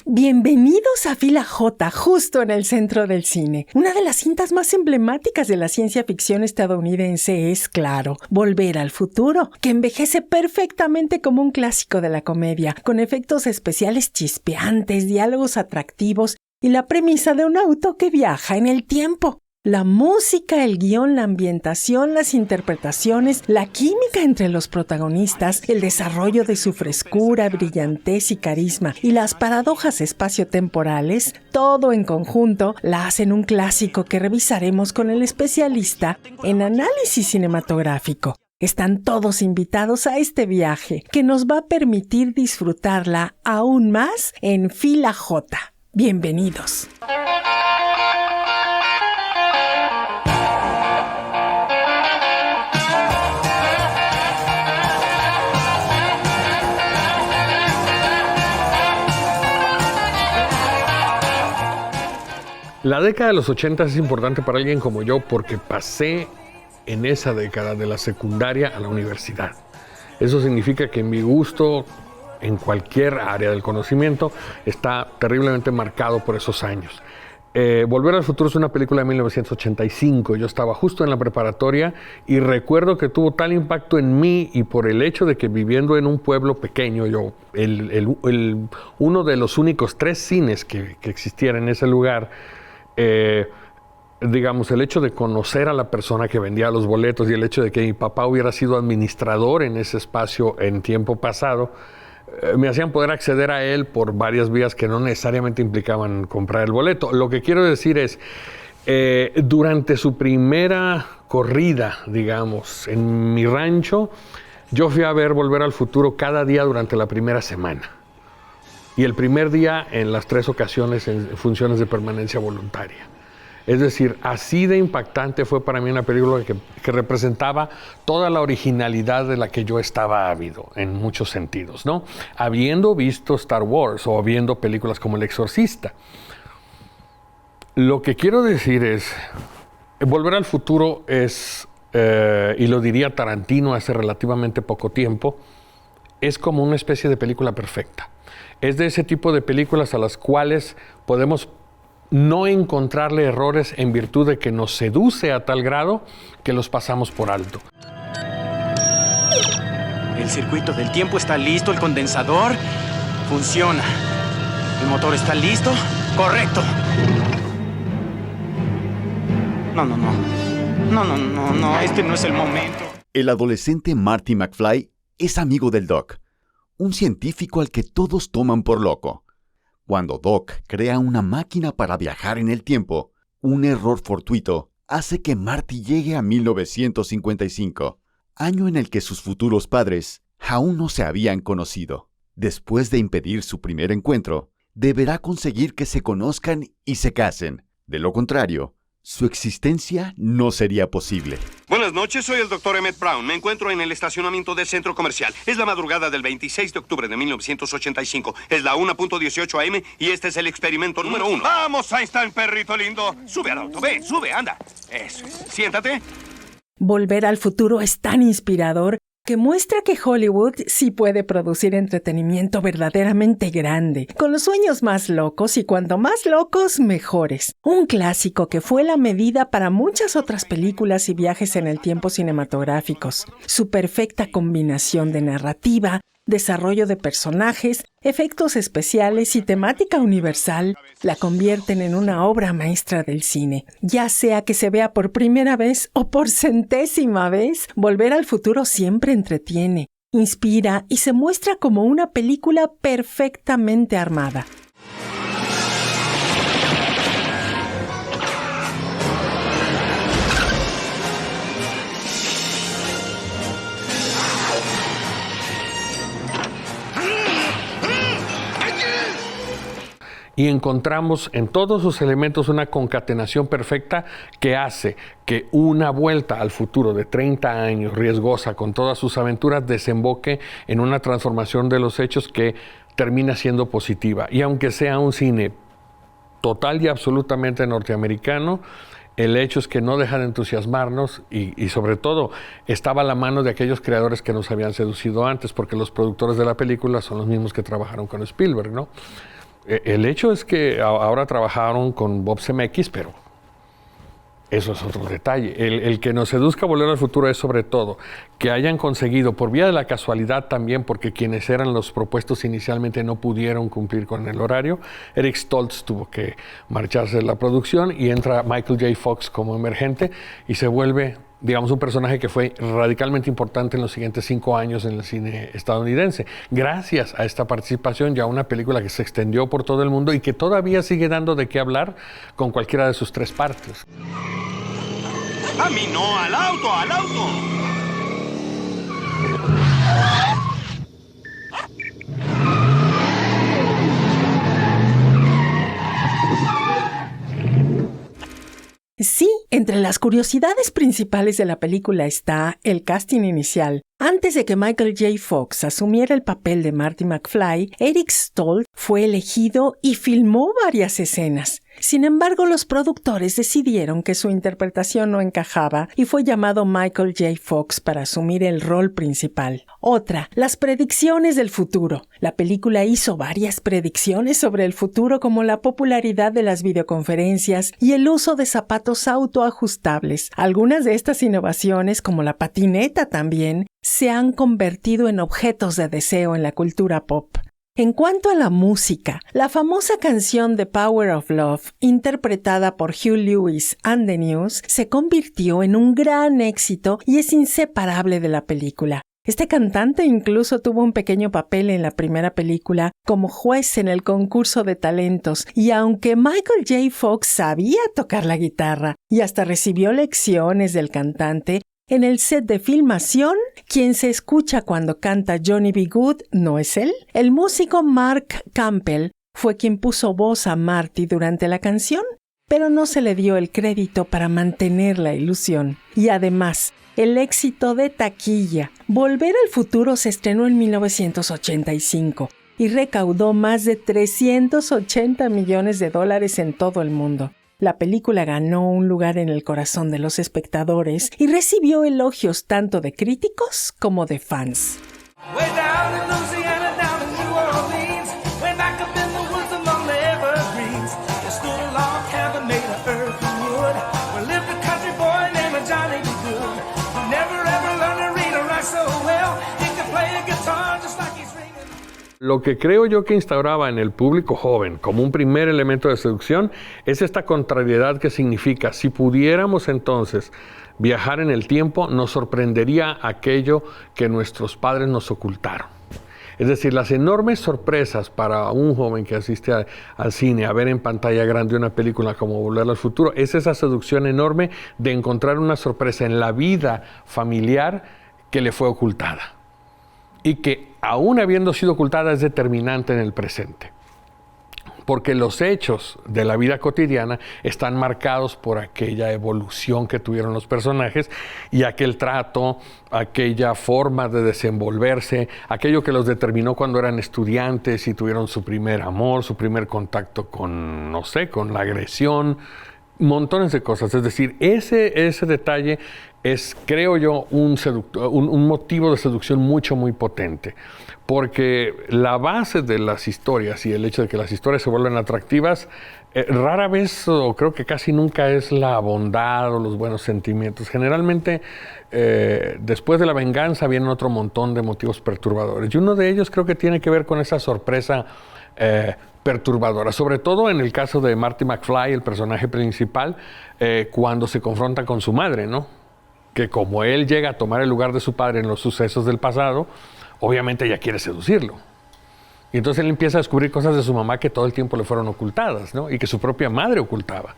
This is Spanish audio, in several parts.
Bienvenidos a Fila J, justo en el centro del cine. Una de las cintas más emblemáticas de la ciencia ficción estadounidense es, claro, Volver al Futuro, que envejece perfectamente como un clásico de la comedia, con efectos especiales chispeantes, diálogos atractivos y la premisa de un auto que viaja en el tiempo. La música, el guión, la ambientación, las interpretaciones, la química entre los protagonistas, el desarrollo de su frescura, brillantez y carisma y las paradojas espaciotemporales, todo en conjunto la hacen un clásico que revisaremos con el especialista en análisis cinematográfico. Están todos invitados a este viaje que nos va a permitir disfrutarla aún más en Fila J. Bienvenidos. La década de los 80 es importante para alguien como yo porque pasé en esa década de la secundaria a la universidad. Eso significa que mi gusto en cualquier área del conocimiento está terriblemente marcado por esos años. Volver al Futuro es una película de 1985. Yo estaba justo en la preparatoria y recuerdo que tuvo tal impacto en mí y por el hecho de que viviendo en un pueblo pequeño, uno de los únicos 3 cines que existían en ese lugar, digamos, el hecho de conocer a la persona que vendía los boletos y el hecho de que mi papá hubiera sido administrador en ese espacio en tiempo pasado, me hacían poder acceder a él por varias vías que no necesariamente implicaban comprar el boleto. Lo que quiero decir es, durante su primera corrida, digamos, en mi rancho, yo fui a ver Volver al Futuro cada día durante la primera semana. Y el primer día en las 3 ocasiones en funciones de permanencia voluntaria. Es decir, así de impactante fue para mí una película que representaba toda la originalidad de la que yo estaba ávido, en muchos sentidos, ¿no? Habiendo visto Star Wars o viendo películas como El Exorcista. Lo que quiero decir es, Volver al Futuro es, y lo diría Tarantino hace relativamente poco tiempo, es como una especie de película perfecta. Es de ese tipo de películas a las cuales podemos no encontrarle errores en virtud de que nos seduce a tal grado que los pasamos por alto. El circuito del tiempo está listo, el condensador funciona. ¿El motor está listo? ¡Correcto! No, este no es el momento. El adolescente Marty McFly es amigo del Doc, un científico al que todos toman por loco. Cuando Doc crea una máquina para viajar en el tiempo, un error fortuito hace que Marty llegue a 1955, año en el que sus futuros padres aún no se habían conocido. Después de impedir su primer encuentro, deberá conseguir que se conozcan y se casen. De lo contrario, su existencia no sería posible. Buenas noches, soy el Dr. Emmett Brown. Me encuentro en el estacionamiento del centro comercial. Es la madrugada del 26 de octubre de 1985. Es la 1:18 a.m. y este es el experimento número 1. ¡Vamos, Einstein, perrito lindo! Sube al auto, ve, sube, anda. Eso es. Siéntate. Volver al Futuro es tan inspirador que muestra que Hollywood sí puede producir entretenimiento verdaderamente grande, con los sueños más locos y cuanto más locos, mejores. Un clásico que fue la medida para muchas otras películas y viajes en el tiempo cinematográficos. Su perfecta combinación de narrativa, desarrollo de personajes, efectos especiales y temática universal la convierten en una obra maestra del cine. Ya sea que se vea por primera vez o por centésima vez, Volver al Futuro siempre entretiene, inspira y se muestra como una película perfectamente armada. y encontramos en todos sus elementos una concatenación perfecta que hace que una vuelta al futuro de 30 años riesgosa con todas sus aventuras desemboque en una transformación de los hechos que termina siendo positiva. Y aunque sea un cine total y absolutamente norteamericano, el hecho es que no deja de entusiasmarnos y sobre todo estaba a la mano de aquellos creadores que nos habían seducido antes, porque los productores de la película son los mismos que trabajaron con Spielberg, ¿no? El hecho es que ahora trabajaron con Bob Zemeckis, pero eso es otro detalle. El que nos seduzca Volver al Futuro es sobre todo que hayan conseguido, por vía de la casualidad también, porque quienes eran los propuestos inicialmente no pudieron cumplir con el horario. Eric Stoltz tuvo que marcharse de la producción y entra Michael J. Fox como emergente y se vuelve, digamos, un personaje que fue radicalmente importante en los siguientes 5 años en el cine estadounidense. Gracias a esta participación, ya una película que se extendió por todo el mundo y que todavía sigue dando de qué hablar con cualquiera de sus 3 partes. ¡A mí no! ¡Al auto! ¡Al auto! Sí, entre las curiosidades principales de la película está el casting inicial. Antes de que Michael J. Fox asumiera el papel de Marty McFly, Eric Stoltz fue elegido y filmó varias escenas. Sin embargo, los productores decidieron que su interpretación no encajaba y fue llamado Michael J. Fox para asumir el rol principal. Otra, las predicciones del futuro. La película hizo varias predicciones sobre el futuro, como la popularidad de las videoconferencias y el uso de zapatos autoajustables. Algunas de estas innovaciones, como la patineta también, se han convertido en objetos de deseo en la cultura pop. En cuanto a la música, la famosa canción The Power of Love, interpretada por Hugh Lewis and the News, se convirtió en un gran éxito y es inseparable de la película. Este cantante incluso tuvo un pequeño papel en la primera película como juez en el concurso de talentos, y aunque Michael J. Fox sabía tocar la guitarra y hasta recibió lecciones del cantante, en el set de filmación, quien se escucha cuando canta Johnny B. Good no es él. El músico Mark Campbell fue quien puso voz a Marty durante la canción, pero no se le dio el crédito para mantener la ilusión. Y además, el éxito de taquilla. Volver al Futuro se estrenó en 1985 y recaudó más de $380 millones en todo el mundo. La película ganó un lugar en el corazón de los espectadores y recibió elogios tanto de críticos como de fans. Lo que creo yo que instauraba en el público joven como un primer elemento de seducción es esta contrariedad que significa, si pudiéramos entonces viajar en el tiempo, nos sorprendería aquello que nuestros padres nos ocultaron. Es decir, las enormes sorpresas para un joven que asiste al cine a ver en pantalla grande una película como Volver al Futuro, es esa seducción enorme de encontrar una sorpresa en la vida familiar que le fue ocultada y que, aún habiendo sido ocultada, es determinante en el presente. Porque los hechos de la vida cotidiana están marcados por aquella evolución que tuvieron los personajes y aquel trato, aquella forma de desenvolverse, aquello que los determinó cuando eran estudiantes y tuvieron su primer amor, su primer contacto con, no sé, con la agresión, montones de cosas. Es decir, ese detalle es, creo yo, un motivo de seducción muy potente. Porque la base de las historias y el hecho de que las historias se vuelven atractivas, rara vez o creo que casi nunca es la bondad o los buenos sentimientos. Generalmente, después de la venganza vienen otro montón de motivos perturbadores. Y uno de ellos creo que tiene que ver con esa sorpresa perturbadora. Sobre todo en el caso de Marty McFly, el personaje principal, cuando se confronta con su madre, ¿no? Que como él llega a tomar el lugar de su padre en los sucesos del pasado, obviamente ella quiere seducirlo. Y entonces él empieza a descubrir cosas de su mamá que todo el tiempo le fueron ocultadas, ¿no? Y que su propia madre ocultaba.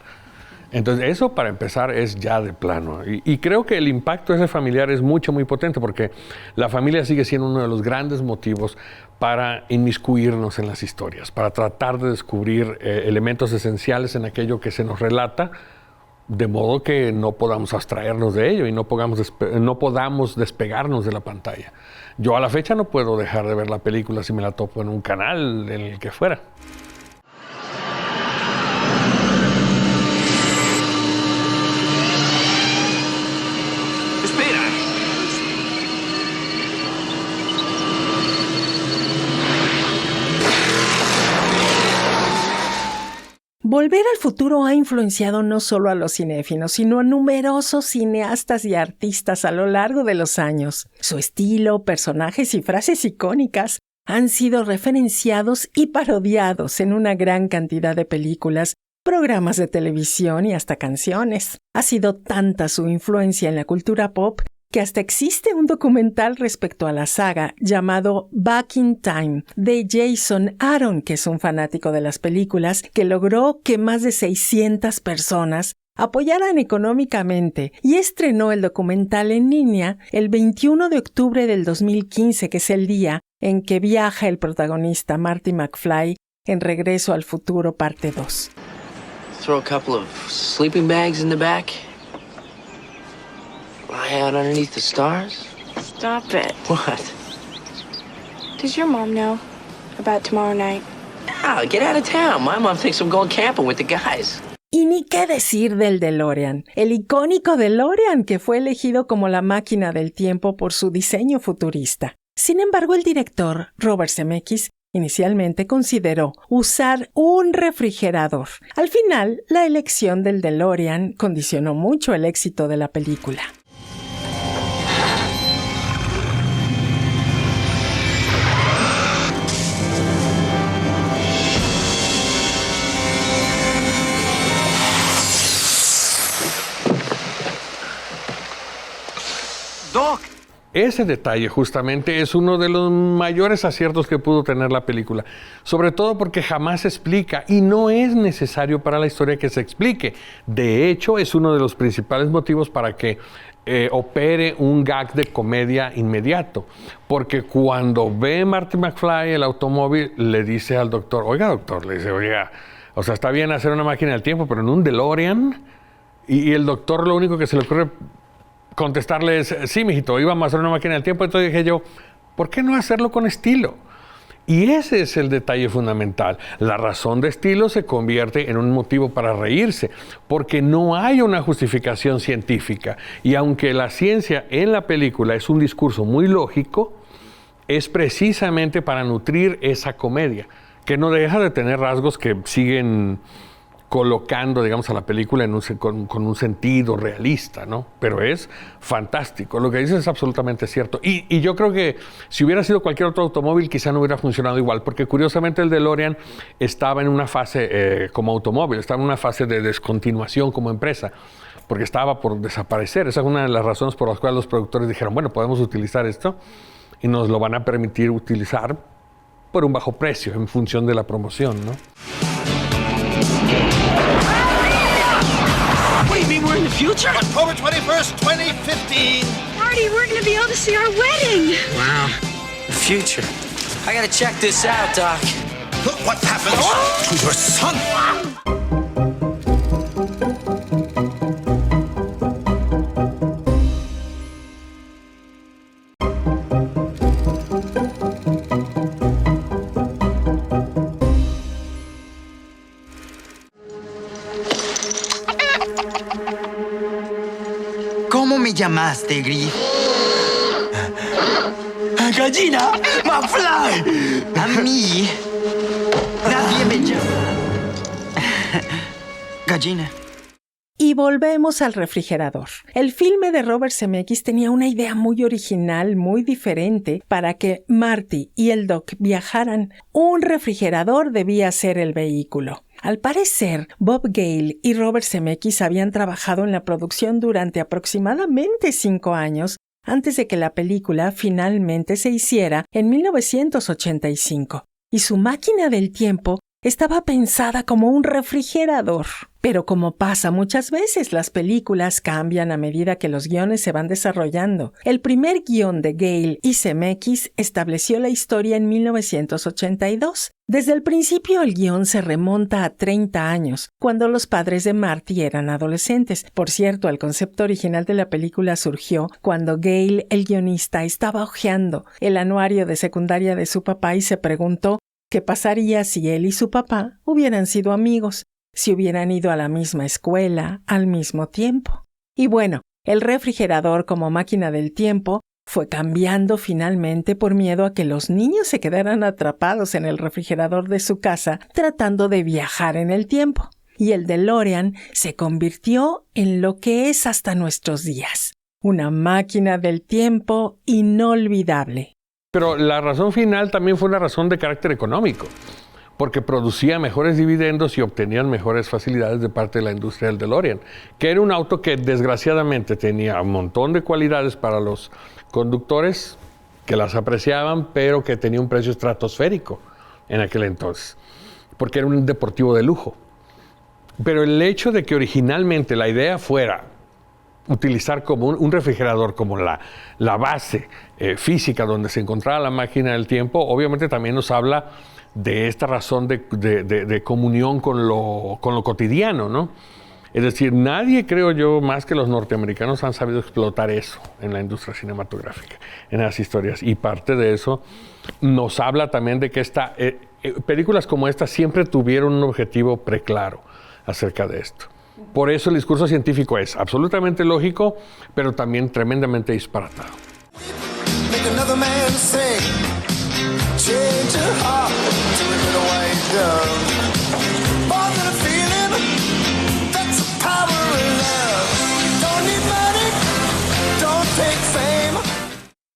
Entonces, eso para empezar es ya de plano. Y creo que el impacto ese familiar es muy potente porque la familia sigue siendo uno de los grandes motivos para inmiscuirnos en las historias, para tratar de descubrir elementos esenciales en aquello que se nos relata, de modo que no podamos abstraernos de ello y no podamos despegarnos de la pantalla. Yo a la fecha no puedo dejar de ver la película si me la topo en un canal, en el que fuera. Volver al Futuro ha influenciado no solo a los cinéfilos, sino a numerosos cineastas y artistas a lo largo de los años. Su estilo, personajes y frases icónicas han sido referenciados y parodiados en una gran cantidad de películas, programas de televisión y hasta canciones. Ha sido tanta su influencia en la cultura pop que hasta existe un documental respecto a la saga llamado Back in Time de Jason Aaron, que es un fanático de las películas, que logró que más de 600 personas apoyaran económicamente y estrenó el documental en línea el 21 de octubre del 2015, que es el día en que viaja el protagonista Marty McFly en Regreso al Futuro parte 2. Throw a couple of sleeping bags in the back. Lie out underneath the stars? Stop it. What? Does your mom know about tomorrow night? Ah, get out of town. My mom thinks I'm going camping with the guys. Y ni qué decir del DeLorean, el icónico DeLorean que fue elegido como la máquina del tiempo por su diseño futurista. Sin embargo, el director, Robert Zemeckis, inicialmente consideró usar un refrigerador. Al final, la elección del DeLorean condicionó mucho el éxito de la película. Doc. Ese detalle justamente es uno de los mayores aciertos que pudo tener la película, sobre todo porque jamás se explica y no es necesario para la historia que se explique. De hecho, es uno de los principales motivos para que opere un gag de comedia inmediato, porque cuando ve Marty McFly el automóvil, le dice al doctor, oiga doctor, le dice, oiga, o sea, está bien hacer una máquina del tiempo, pero en un DeLorean, y el doctor lo único que se le ocurre contestarle es, sí, mijito, íbamos a hacer una máquina del tiempo. Entonces dije yo, ¿por qué no hacerlo con estilo? Y ese es el detalle fundamental. La razón de estilo se convierte en un motivo para reírse, porque no hay una justificación científica. Y aunque la ciencia en la película es un discurso muy lógico, es precisamente para nutrir esa comedia, que no deja de tener rasgos que siguen colocando, digamos, a la película con un sentido realista, ¿no? Pero es fantástico. Lo que dices es absolutamente cierto. Y yo creo que si hubiera sido cualquier otro automóvil, quizá no hubiera funcionado igual, porque curiosamente el DeLorean estaba en una fase, como automóvil, estaba en una fase de descontinuación como empresa, porque estaba por desaparecer. Esa es una de las razones por las cuales los productores dijeron, bueno, podemos utilizar esto y nos lo van a permitir utilizar por un bajo precio, en función de la promoción, ¿no? What do you mean we're in the future? October 21st, 2015. Marty, we're gonna be able to see our wedding. Wow. The future. I gotta check this out, Doc. Look what happens to your son. ¿Cómo me llamaste, Griff? Gallina, McFly. A mí nadie me llama Gallina. Y volvemos al refrigerador. El filme de Robert Zemeckis tenía una idea muy original, muy diferente, para que Marty y el Doc viajaran. Un refrigerador debía ser el vehículo. Al parecer, Bob Gale y Robert Zemeckis habían trabajado en la producción durante aproximadamente 5 años antes de que la película finalmente se hiciera en 1985. Y su máquina del tiempo estaba pensada como un refrigerador. Pero como pasa muchas veces, las películas cambian a medida que los guiones se van desarrollando. El primer guión de Gale y Zemeckis estableció la historia en 1982. Desde el principio el guión se remonta a 30 años, cuando los padres de Marty eran adolescentes. Por cierto, el concepto original de la película surgió cuando Gale, el guionista, estaba hojeando el anuario de secundaria de su papá y se preguntó qué pasaría si él y su papá hubieran sido amigos, si hubieran ido a la misma escuela al mismo tiempo. Y bueno, el refrigerador como máquina del tiempo fue cambiando finalmente por miedo a que los niños se quedaran atrapados en el refrigerador de su casa tratando de viajar en el tiempo. Y el DeLorean se convirtió en lo que es hasta nuestros días, una máquina del tiempo inolvidable. Pero la razón final también fue una razón de carácter económico, porque producía mejores dividendos y obtenían mejores facilidades de parte de la industria del DeLorean, que era un auto que desgraciadamente tenía un montón de cualidades para los conductores que las apreciaban, pero que tenía un precio estratosférico en aquel entonces, porque era un deportivo de lujo. Pero el hecho de que originalmente la idea fuera utilizar como un refrigerador como la base física donde se encontraba la máquina del tiempo, obviamente también nos habla de esta razón de comunión con lo cotidiano, ¿no? Es decir, nadie, creo yo, más que los norteamericanos han sabido explotar eso en la industria cinematográfica, en las historias. Y parte de eso nos habla también de que películas como esta siempre tuvieron un objetivo preclaro acerca de esto. Por eso el discurso científico es absolutamente lógico, pero también tremendamente disparatado.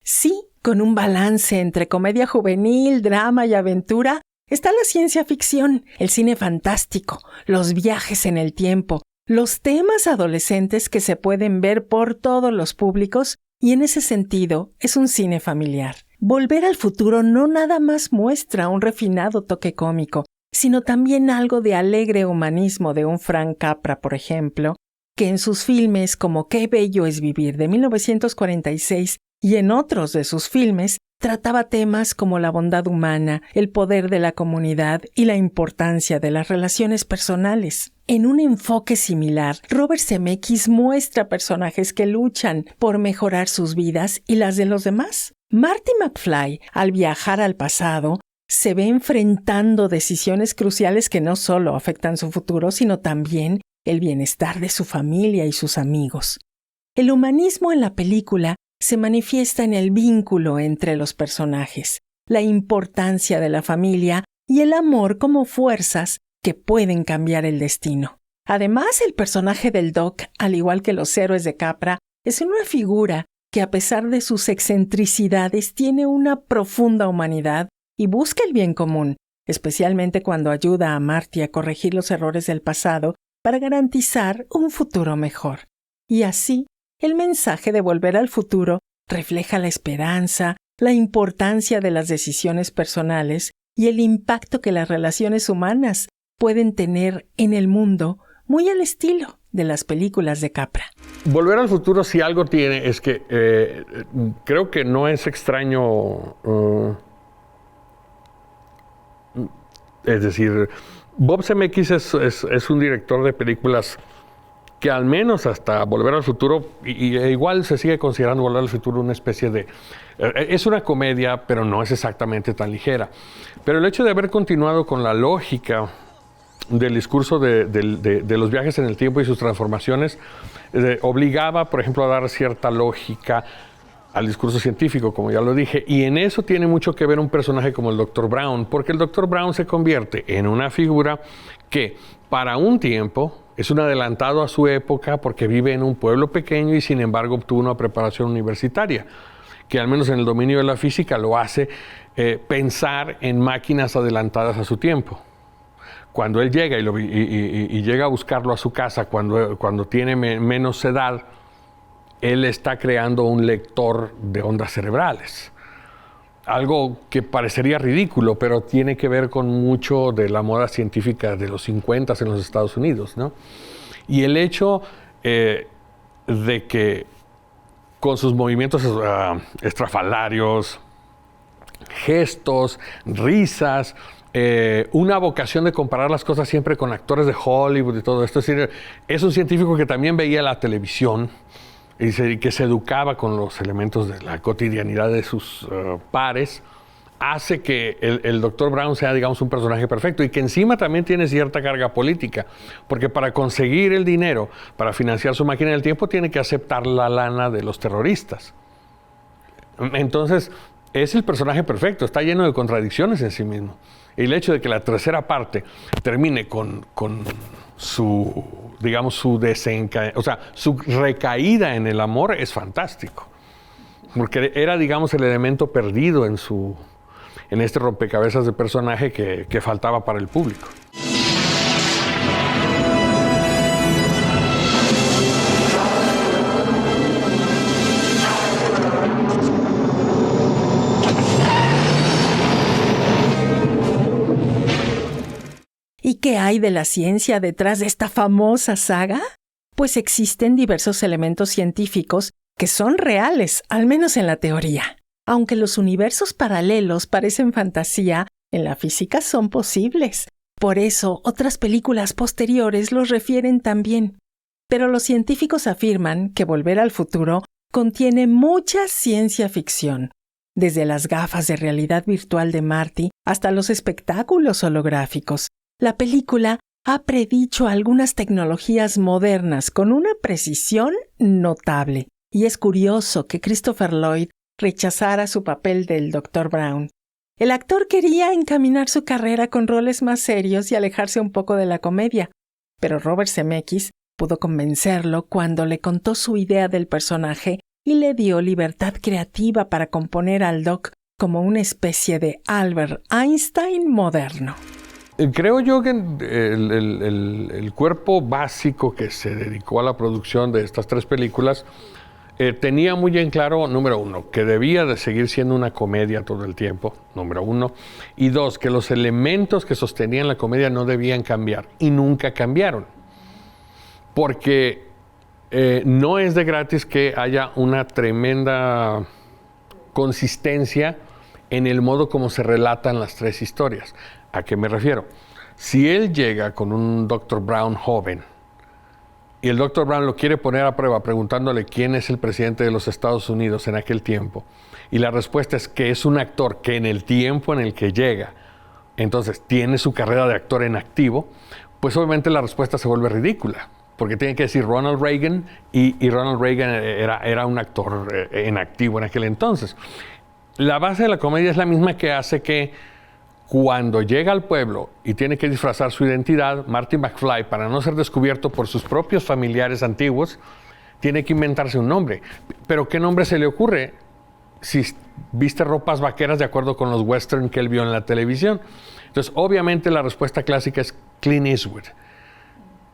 Sí, con un balance entre comedia juvenil, drama y aventura, está la ciencia ficción, el cine fantástico, los viajes en el tiempo, los temas adolescentes que se pueden ver por todos los públicos y en ese sentido es un cine familiar. Volver al futuro no nada más muestra un refinado toque cómico, sino también algo de alegre humanismo de un Frank Capra, por ejemplo, que en sus filmes como Qué bello es vivir de 1946 y en otros de sus filmes trataba temas como la bondad humana, el poder de la comunidad y la importancia de las relaciones personales. En un enfoque similar, Robert Zemeckis muestra personajes que luchan por mejorar sus vidas y las de los demás. Marty McFly, al viajar al pasado, se ve enfrentando decisiones cruciales que no solo afectan su futuro, sino también el bienestar de su familia y sus amigos. El humanismo en la película se manifiesta en el vínculo entre los personajes, la importancia de la familia y el amor como fuerzas que pueden cambiar el destino. Además, el personaje del Doc, al igual que los héroes de Capra, es una figura que a pesar de sus excentricidades tiene una profunda humanidad y busca el bien común, especialmente cuando ayuda a Marty a corregir los errores del pasado para garantizar un futuro mejor. Y así, el mensaje de Volver al Futuro refleja la esperanza, la importancia de las decisiones personales y el impacto que las relaciones humanas pueden tener en el mundo, muy al estilo de las películas de Capra. Volver al Futuro, si algo tiene, es que creo que no es extraño. Es decir, Bob Zemeckis es un director de películas que al menos hasta Volver al Futuro, igual se sigue considerando Volver al Futuro una especie de... es una comedia, pero no es exactamente tan ligera. Pero el hecho de haber continuado con la lógica del discurso de los viajes en el tiempo y sus transformaciones, obligaba, por ejemplo, a dar cierta lógica al discurso científico, como ya lo dije, y en eso tiene mucho que ver un personaje como el Dr. Brown, porque el Dr. Brown se convierte en una figura que, para un tiempo, es un adelantado a su época porque vive en un pueblo pequeño y sin embargo obtuvo una preparación universitaria, que al menos en el dominio de la física lo hace pensar en máquinas adelantadas a su tiempo. Cuando él llega y llega a buscarlo a su casa cuando tiene menos edad, él está creando un lector de ondas cerebrales. algo que parecería ridículo, pero tiene que ver con mucho de la moda científica de los 50 en los Estados Unidos, ¿no? Y el hecho de que con sus movimientos estrafalarios, gestos, risas, una vocación de comparar las cosas siempre con actores de Hollywood y todo esto. Es decir, es un científico que también veía la televisión y que se educaba con los elementos de la cotidianidad de sus pares, hace que el Dr. Brown sea, digamos, un personaje perfecto y que encima también tiene cierta carga política, porque para conseguir el dinero, para financiar su máquina del tiempo, tiene que aceptar la lana de los terroristas. Entonces, es el personaje perfecto, está lleno de contradicciones en sí mismo. Y el hecho de que la tercera parte termine con su, digamos, su recaída en el amor es fantástico. Porque era, digamos, el elemento perdido en este rompecabezas de personaje que faltaba para el público. ¿Y qué hay de la ciencia detrás de esta famosa saga? Pues existen diversos elementos científicos que son reales, al menos en la teoría. Aunque los universos paralelos parecen fantasía, en la física son posibles. Por eso, otras películas posteriores los refieren también. Pero los científicos afirman que Volver al Futuro contiene mucha ciencia ficción, desde las gafas de realidad virtual de Marty hasta los espectáculos holográficos. La película ha predicho algunas tecnologías modernas con una precisión notable. Y es curioso que Christopher Lloyd rechazara su papel del Dr. Brown. El actor quería encaminar su carrera con roles más serios y alejarse un poco de la comedia, pero Robert Zemeckis pudo convencerlo cuando le contó su idea del personaje y le dio libertad creativa para componer al Doc como una especie de Albert Einstein moderno. Creo yo que el cuerpo básico que se dedicó a la producción de estas tres películas tenía muy en claro, número uno, que debía de seguir siendo una comedia todo el tiempo, número uno, y dos, que los elementos que sostenían la comedia no debían cambiar, y nunca cambiaron. Porque no es de gratis que haya una tremenda consistencia en el modo como se relatan las tres historias. ¿A qué me refiero? Si él llega con un Dr. Brown joven y el Dr. Brown lo quiere poner a prueba preguntándole quién es el presidente de los Estados Unidos en aquel tiempo, y la respuesta es que es un actor que en el tiempo en el que llega, entonces tiene su carrera de actor en activo, pues obviamente la respuesta se vuelve ridícula, porque tiene que decir Ronald Reagan, y Ronald Reagan era un actor en activo en aquel entonces. La base de la comedia es la misma que hace que cuando llega al pueblo y tiene que disfrazar su identidad, Marty McFly, para no ser descubierto por sus propios familiares antiguos, tiene que inventarse un nombre. ¿Pero qué nombre se le ocurre si viste ropas vaqueras de acuerdo con los western que él vio en la televisión? Entonces, obviamente, la respuesta clásica es Clint Eastwood.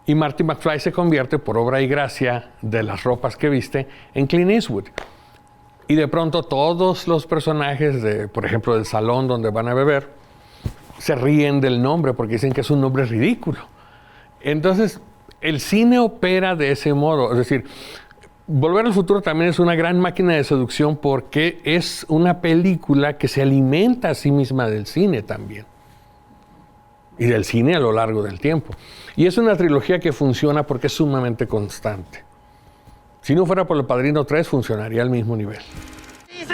Y Marty McFly se convierte, por obra y gracia de las ropas que viste, en Clint Eastwood. Y de pronto todos los personajes, por ejemplo, del salón donde van a beber, se ríen del nombre porque dicen que es un nombre ridículo. Entonces, el cine opera de ese modo. Es decir, Volver al Futuro también es una gran máquina de seducción porque es una película que se alimenta a sí misma del cine también. Y del cine a lo largo del tiempo. Y es una trilogía que funciona porque es sumamente constante. Si no fuera por El Padrino 3, funcionaría al mismo nivel. ¡Sí!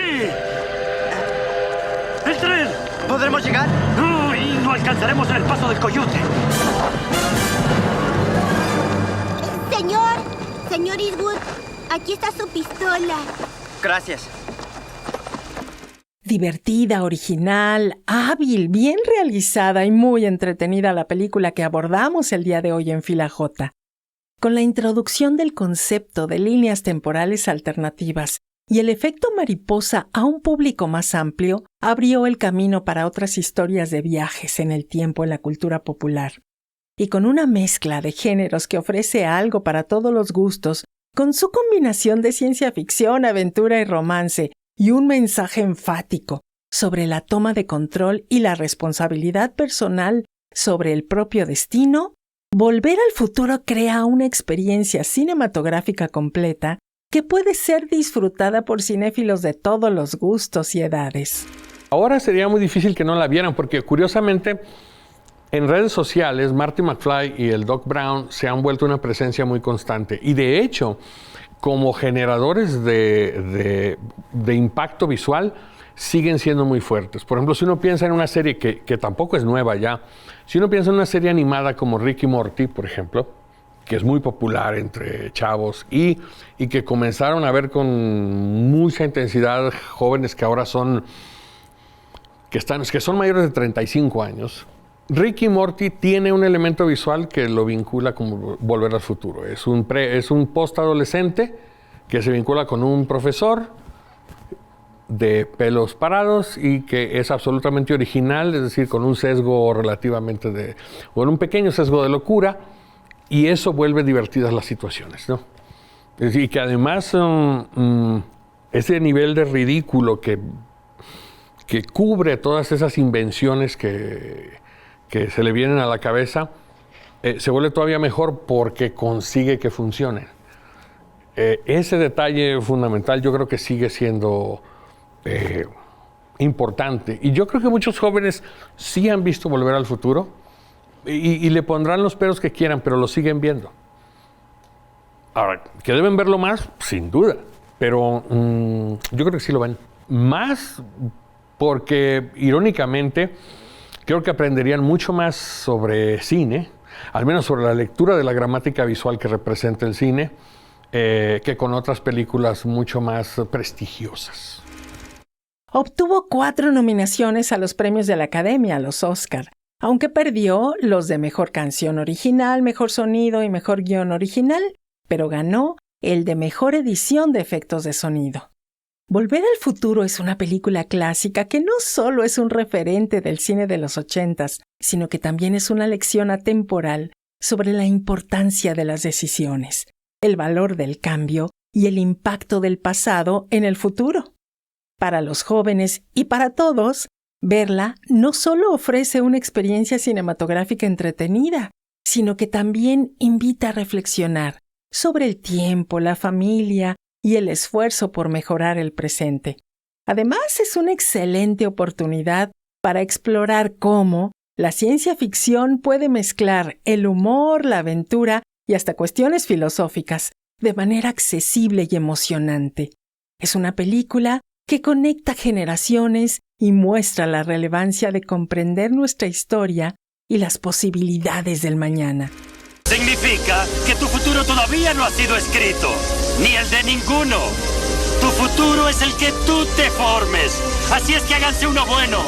¡El tren! ¿Podremos llegar? No, y no alcanzaremos en el paso del Coyote. Señor Eastwood, aquí está su pistola. Gracias. Divertida, original, hábil, bien realizada y muy entretenida la película que abordamos el día de hoy en Fila J. Con la introducción del concepto de líneas temporales alternativas y el efecto mariposa a un público más amplio, abrió el camino para otras historias de viajes en el tiempo en la cultura popular. Y con una mezcla de géneros que ofrece algo para todos los gustos, con su combinación de ciencia ficción, aventura y romance, y un mensaje enfático sobre la toma de control y la responsabilidad personal sobre el propio destino, Volver al futuro crea una experiencia cinematográfica completa que puede ser disfrutada por cinéfilos de todos los gustos y edades. Ahora sería muy difícil que no la vieran, porque curiosamente en redes sociales Marty McFly y el Doc Brown se han vuelto una presencia muy constante. Y de hecho, como generadores de impacto visual, siguen siendo muy fuertes. Por ejemplo, si uno piensa en una serie que tampoco es nueva ya, si uno piensa en una serie animada como Rick y Morty, por ejemplo, que es muy popular entre chavos y que comenzaron a ver con mucha intensidad jóvenes que ahora son mayores de 35 años, Rick y Morty tiene un elemento visual que lo vincula con Volver al Futuro. Es un post-adolescente que se vincula con un profesor de pelos parados y que es absolutamente original, es decir, con un sesgo relativamente con un pequeño sesgo de locura, y eso vuelve divertidas las situaciones, ¿no? Y que además ese nivel de ridículo que cubre todas esas invenciones que se le vienen a la cabeza, se vuelve todavía mejor porque consigue que funcionen. Ese detalle fundamental yo creo que sigue siendo importante. Y yo creo que muchos jóvenes sí han visto Volver al Futuro y le pondrán los peros que quieran, pero lo siguen viendo. Ahora, ¿que deben verlo más? Sin duda. Pero yo creo que sí lo ven. Más porque, irónicamente, creo que aprenderían mucho más sobre cine, al menos sobre la lectura de la gramática visual que representa el cine, que con otras películas mucho más prestigiosas. Obtuvo 4 nominaciones a los premios de la Academia, los Oscar, aunque perdió los de Mejor Canción Original, Mejor Sonido y Mejor Guión Original, pero ganó el de Mejor Edición de Efectos de Sonido. Volver al Futuro es una película clásica que no solo es un referente del cine de los 80s, sino que también es una lección atemporal sobre la importancia de las decisiones, el valor del cambio y el impacto del pasado en el futuro. Para los jóvenes y para todos, verla no solo ofrece una experiencia cinematográfica entretenida, sino que también invita a reflexionar sobre el tiempo, la familia y el esfuerzo por mejorar el presente. Además, es una excelente oportunidad para explorar cómo la ciencia ficción puede mezclar el humor, la aventura y hasta cuestiones filosóficas de manera accesible y emocionante. Es una película que conecta generaciones y muestra la relevancia de comprender nuestra historia y las posibilidades del mañana. Significa que tu futuro todavía no ha sido escrito, ni el de ninguno. Tu futuro es el que tú te formes. Así es que háganse uno bueno.